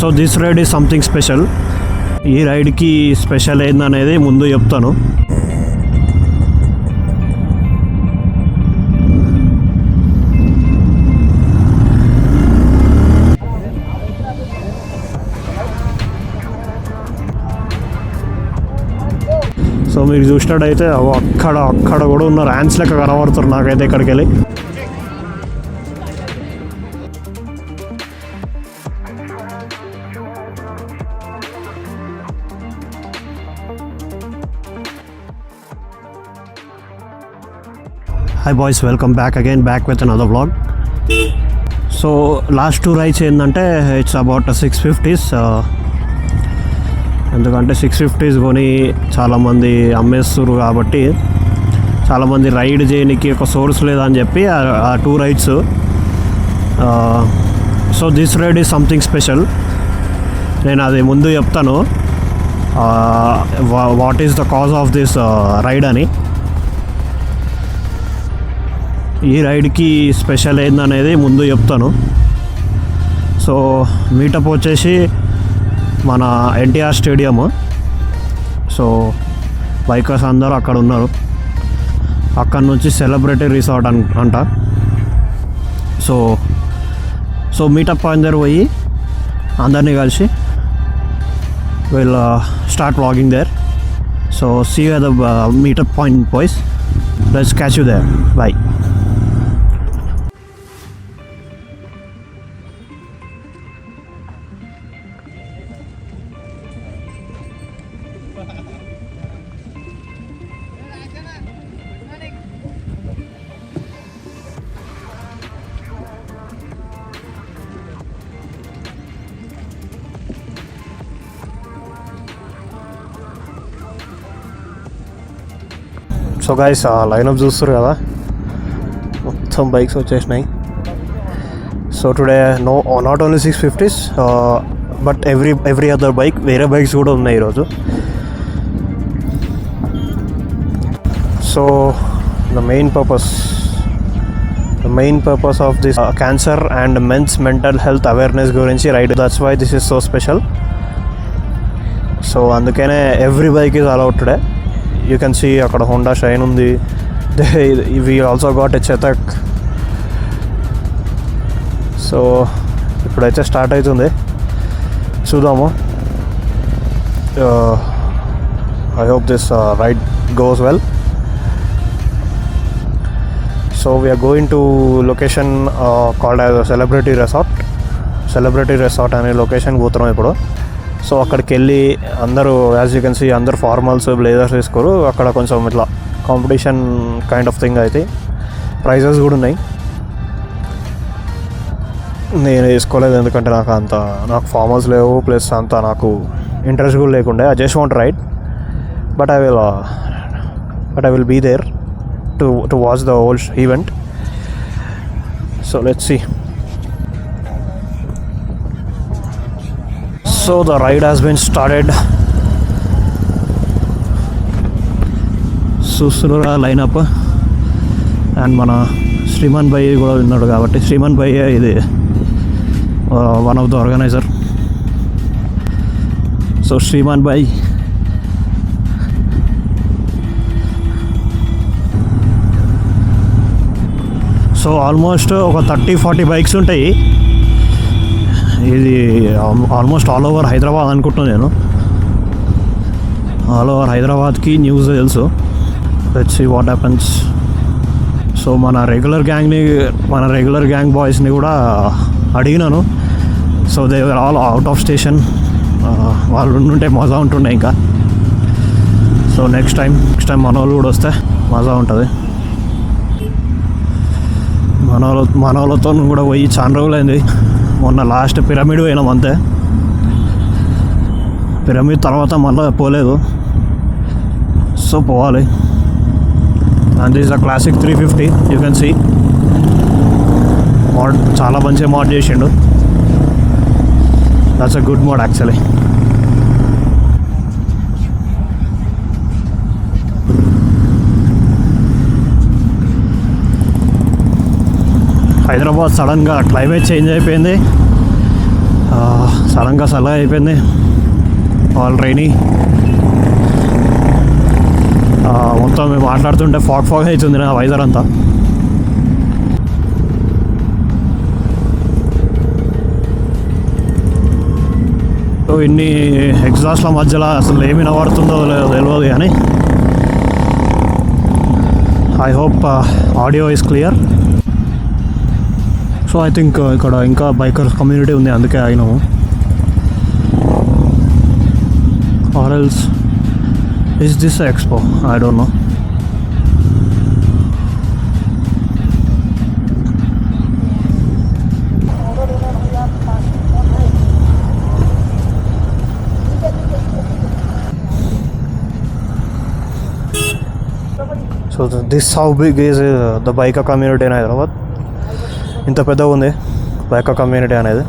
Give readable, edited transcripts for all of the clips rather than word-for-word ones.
So this ride is something special. ఈ రైడ్కి special ఏందనేది ముందు చెప్తాను. సో మీరు చూసినట్టయితే అక్కడ కూడా ఉన్న ర్యాన్స్ లెక్క కనబడుతారు నాకైతే ఇక్కడికి వెళ్ళి. Hi boys, welcome back with another vlog. So last 2 rides ఏంటంటే ఇట్స్ అబౌట్ 650s. ఎందుకంటే 650s కొని చాలామంది అమ్మేస్తారు కాబట్టి చాలామంది రైడ్ చేయడానికి ఒక సోర్స్ లేదని చెప్పి ఆ 2 rides. So this ride is something special. నేను అది ముందు చెప్తాను what is the cause of this ride అని. ఈ రైడ్కి స్పెషల్ ఏందనేది ముందు చెప్తాను. సో మీటప్ వచ్చేసి మన ఎన్టీఆర్ స్టేడియము. సో బైకర్స్ అందరూ అక్కడ ఉన్నారు. అక్కడ నుంచి సెలబ్రిటీ రిసార్ట్ అంట. సో మీటప్ అందరు పోయి అందరినీ కలిసి will start vlogging there. So see you at the meetup point boys. Let's catch you there. Bye. So guys, lineup చూస్తారు కదా, మొత్తం బైక్స్ వచ్చేసినాయి. So today not only 650s but every other bike, వేరే bikes కూడా ఉన్నాయి ఈరోజు. So the main purpose of this cancer and men's mental health awareness గురించి ride. That's why this is so special. So అందుకనే every bike is allowed today. You can see అక్కడ Honda Shine ఉంది. We also got a Chetak. So ఇప్పుడైతే start అవుతుంది, చూద్దాము. I hope this ride goes well. So we're going to location called as celebrity resort అనే location పోతున్నాం ఇప్పుడు. So అక్కడికి వెళ్ళి అందరూ యాజ్ యూ కెన్ సీ అందరు ఫార్మల్స్ బ్లేజర్స్ వేసుకోరు. అక్కడ కొంచెం ఇట్లా కాంపిటీషన్ కైండ్ ఆఫ్ థింగ్ అయితే ప్రైజెస్ కూడా ఉన్నాయి. నేను వేసుకోలేదు ఎందుకంటే నాకు ఫార్మల్స్ లేవు, ప్లస్ అంత నాకు ఇంట్రెస్ట్ కూడా లేకుండే. I just want ride, but I will be there to watch the whole event. So let's see. So the ride has been started. చూస్తున్నారు లైనప్. అండ్ మన శ్రీమాన్ భాయ్ కూడా ఉన్నాడు కాబట్టి, శ్రీమాన్ భాయ్ ఇది one of the organiser. So Shriman bhai, so almost ఒక 30-40 bikes ఉంటాయి. ఇది almost all over Hyderabad అనుకుంటున్నాను నేను. ఆల్ ఓవర్ హైదరాబాద్కి న్యూస్ తెలుసు. Let's see what happens. So మన రెగ్యులర్ గ్యాంగ్ బాయ్స్ని కూడా అడిగినాను. So they were all out of station. వాళ్ళు ఉంటుంటే మజా ఉంటుండే ఇంకా. సో నెక్స్ట్ టైం మన వాళ్ళు కూడా వస్తే మజా ఉంటుంది. మన వాళ్ళతో కూడా పోయి చాలా రోజులైంది. మొన్న లాస్ట్ పిరమిడ్ పోయినాం అంతే. పిరమిడ్ తర్వాత మళ్ళీ పోలేదు. సో పోవాలి. And this the classic 350. You can see mod చాలా మంచిగా మోడ్ చేసిండు. That's a good mod actually. Hyderabad సడన్గా క్లైమేట్ చేంజ్ అయిపోయింది. సడన్గా చల్లగా అయిపోయింది, ఆల్ రైనీ. మొత్తం మేము మాట్లాడుతుంటే ఫాగ్ అవుతుంది నా వైజర్ అంతా. సో ఇన్ని ఎగ్జాస్ట్ల మధ్యలో అసలు ఏమి వినబడుతుందో లేదో తెలియదు, కానీ I hope audio is clear. So I think ఇక్కడ ఇంకా బైకర్స్ కమ్యూనిటీ ఉంది, అందుకే అయినాము. Or else is this expo, I don't know. So this how big is the biker community in Hyderabad. ఇంత పెద్దగా ఉంది బైకర్ కమ్యూనిటీ అనేది.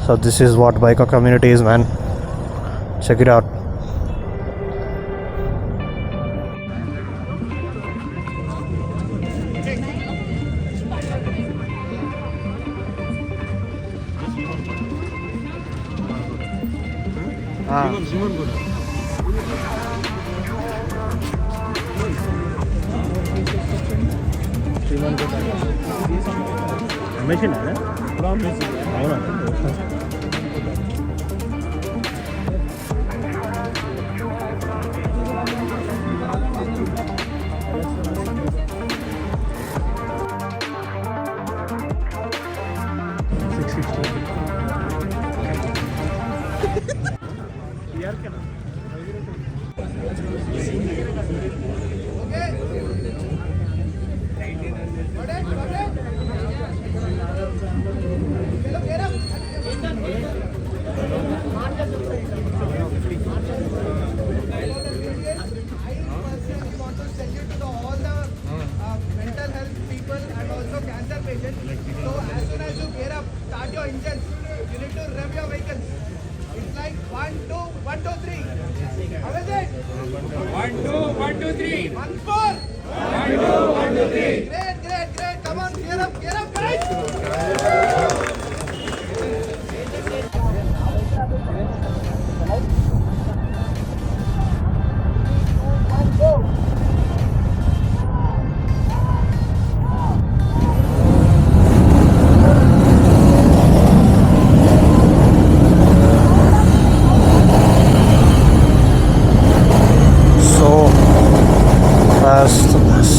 So this is what biker community is, man. Check it out.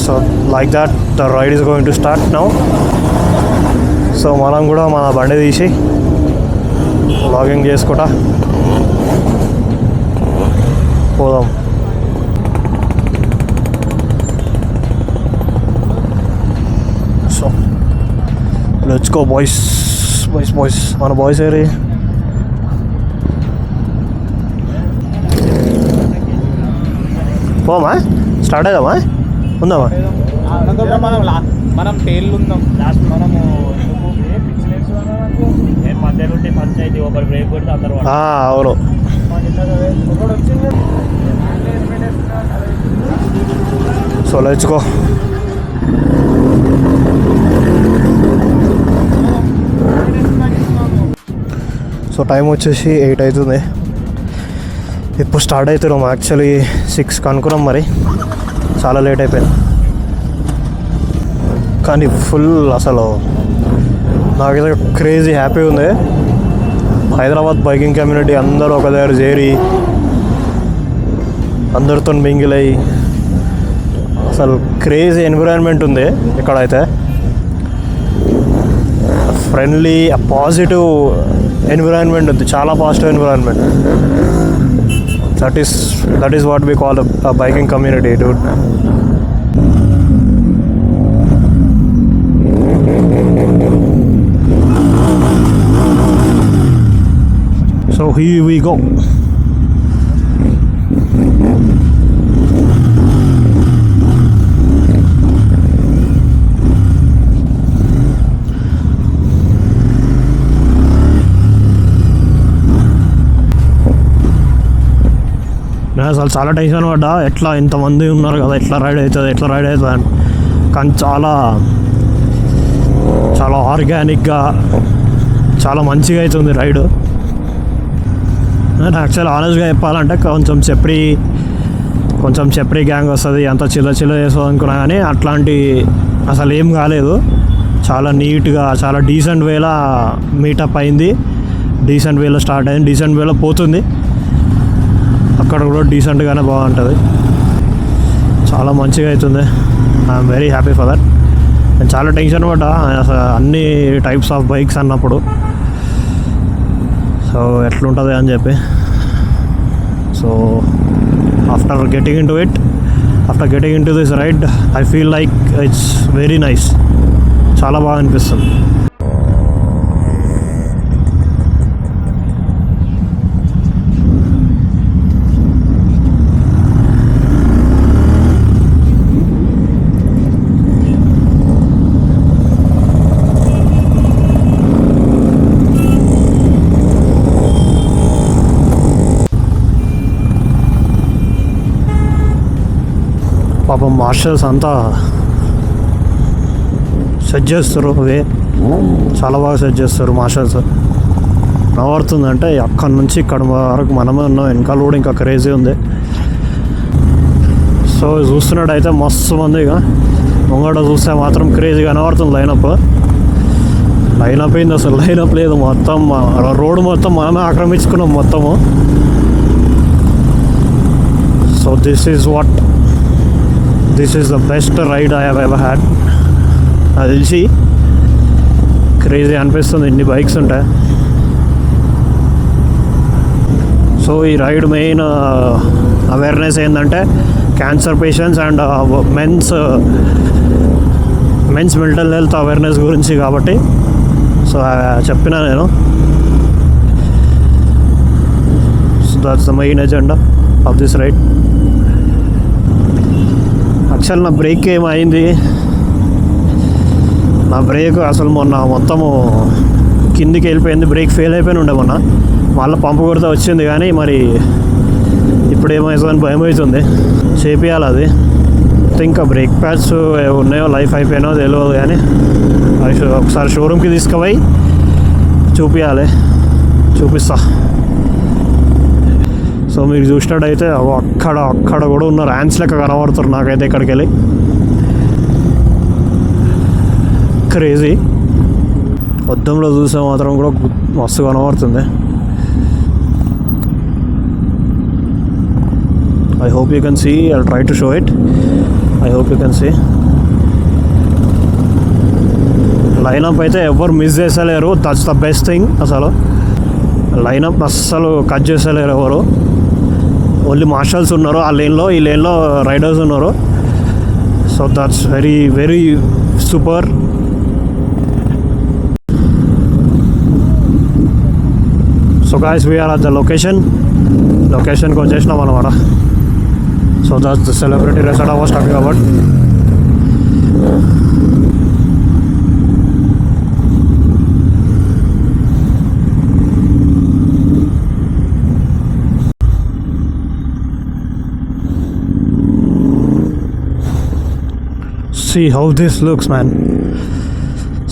So like that the ride is going to start now. So మనం కూడా మన బండి తీసి logging చేసుకుంటా పోదాం. So let's go boys. మన బాయ్స్ ఏరి పోమా, స్టార్ట్ అవుదామా, ఉందామా? మనం టేళ్ళు ఉందాం లాస్ట్. మనము మధ్యలో ఉంటే పంచాయతీ ఒకరు బ్రేక్ కొడితే అందరూ. అవును. So let's go. So time వచ్చేసి 8 అవుతుంది. ఇప్పుడు స్టార్ట్ అవుతున్నాం. యాక్చువల్లీ 6 అనుకున్నాం, మరి చాలా లేట్ అయిపోయింది. కానీ ఫుల్ అసలు నాకైతే క్రేజీ హ్యాపీ ఉంది. హైదరాబాద్ బైకింగ్ కమ్యూనిటీ అందరూ ఒక దగ్గర చేరి అందరితో మింగిల్ అయ్యి అసలు క్రేజీ ఎన్విరాన్మెంట్ ఉంది ఇక్కడైతే. ఫ్రెండ్లీ పాజిటివ్ ఎన్విరాన్మెంట్ ఉంది, చాలా positive environment. That is what we call a biking community, dude. So here we go. నేను అసలు చాలా టెన్షన్ పడ్డా, ఎట్లా ఇంతమంది ఉన్నారు కదా, ఎట్లా రైడ్ అవుతుంది అని. కానీ చాలా చాలా ఆర్గానిక్గా చాలా మంచిగా అవుతుంది రైడ్. అండ్ యాక్చువల్ ఆనెస్ట్గా చెప్పాలంటే కొంచెం చెప్రీ గ్యాంగ్ వస్తుంది, అంత చిల్ల చేస్తుంది అనుకున్నా కానీ అట్లాంటి అసలు ఏం కాలేదు. చాలా నీట్గా చాలా డీసెంట్ వేలా మీటప్ అయింది, డీసెంట్ వేలో స్టార్ట్ అయింది, డీసెంట్ వేలో పోతుంది. అక్కడ కూడా డీసెంట్గానే బాగుంటుంది, చాలా మంచిగా అవుతుంది. I'm very happy for that. నేను చాలా టెన్షన్ పడ్డా అసలు అన్ని టైప్స్ ఆఫ్ బైక్స్ అన్నప్పుడు, సో ఎట్లుంటుంది అని చెప్పి. So after getting into this ride I feel like it's very nice, చాలా బాగా అనిపిస్తుంది. పాపం మార్షల్స్ అంతా సెట్ చేస్తారు, అవే చాలా బాగా సెట్ చేస్తారు మార్షల్స్. నవ్వుతుందంటే అక్కడి నుంచి ఇక్కడ వరకు మనమే ఉన్నాం, వెనకాల కూడా ఇంకా క్రేజీ ఉంది. సో చూస్తున్నట్టయితే మస్తు మంది, ఇక ముంగట చూస్తే మాత్రం క్రేజీగా కనబడుతుంది లైనప్ అయింది. అసలు లైనప్ లేదు, మొత్తం రోడ్డు మొత్తం మనమే ఆక్రమించుకున్నాం మొత్తము. So this is the best ride I have ever had. అది తెలిసి క్రేజీ అనిపిస్తుంది, ఇన్ని బైక్స్ ఉంటాయి. సో ఈ రైడ్ మెయిన్ అవేర్నెస్ ఏంటంటే cancer patients and men's mental health awareness గురించి కాబట్టి. సో చెప్పినా నేను, so that's the main agenda of this ride. Actual నా బ్రేక్ ఏమైంది, నా బ్రేక్ అసలు మొన్న మొత్తము కిందికి వెళ్ళిపోయింది, బ్రేక్ ఫెయిల్ అయిపోయి ఉండే మొన్న. మళ్ళీ పంపు కొడితే వచ్చింది, కానీ మరి ఇప్పుడు ఏమవుతుందని భయం అవుతుంది. చేపియాలి అది. ఇంకా బ్రేక్ ప్యాడ్స్ ఉన్నాయో లైఫ్ అయిపోయినో తెలియదు, కానీ ఒకసారి షోరూమ్కి తీసుకుపోయి చూపిస్తా. సో మీరు చూసినట్టయితే అక్కడ కూడా ఉన్నారు, ర్యాన్స్ లెక్క కనబడుతారు నాకైతే ఇక్కడికి వెళ్ళి. క్రేజీ. అద్దంలో చూసే మాత్రం కూడా మస్తు కనబడుతుంది. I hope you can see. I'll try to show it. I hope you can see. Lineup అయితే ఎవరు మిస్ చేసలేరు, దట్స్ ద బెస్ట్ థింగ్. అసలు లైనప్ అస్సలు కట్ చేసలేరు ఎవరు. ఓన్లీ మార్షల్స్ ఉన్నారు ఆ లేన్లో, ఈ లేన్లో రైడర్స్ ఉన్నారు. So that's very very super. So guys we're at the లొకేషన్కి వచ్చేసినాం అనమాట. So that's the celebrity resort I was talking about. See how this looks, man.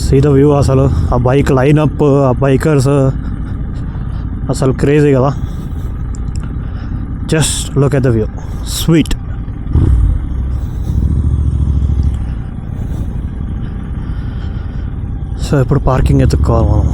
See the view. అసలు ఆ బైక్ లైనప్, ఆ బైకర్స్ అసలు crazy కదా. Just look at the view, sweet. So ఇప్పుడు parking ఎత్తుక్కోవాలి మనం.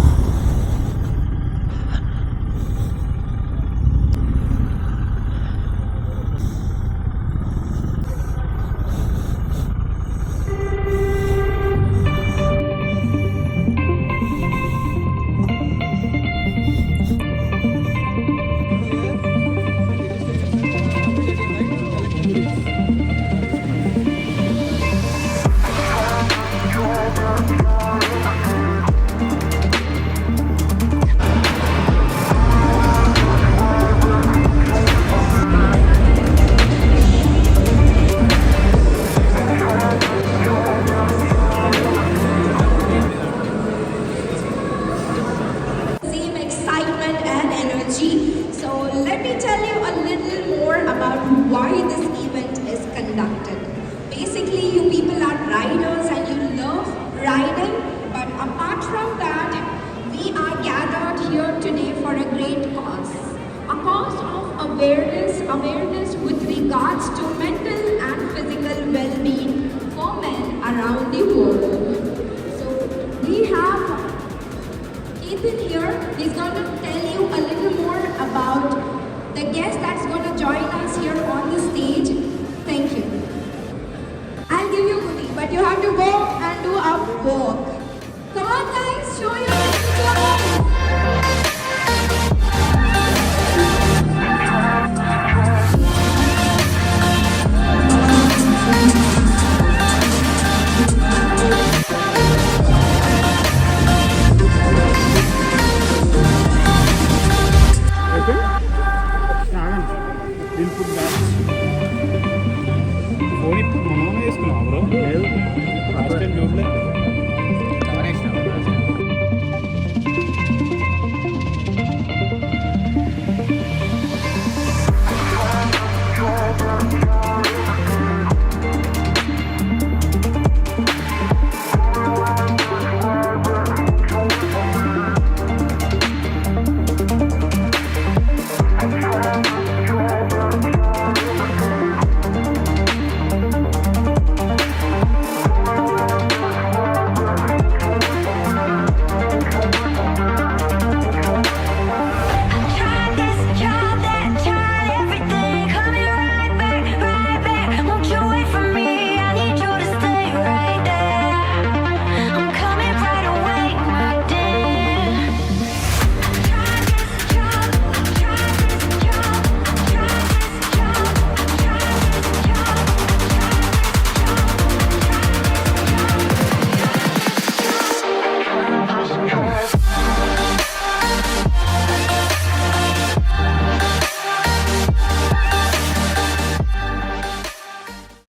riders and you love riding, but apart from that, we are awareness with regards to mental and physical well-being for men around the world. So we have Ethan here. He's going to tell you a little more about the guest that's going to join us here on the stage. Thank you. I'll give you goodie, but you have to go and do a walk. Come on guys, show your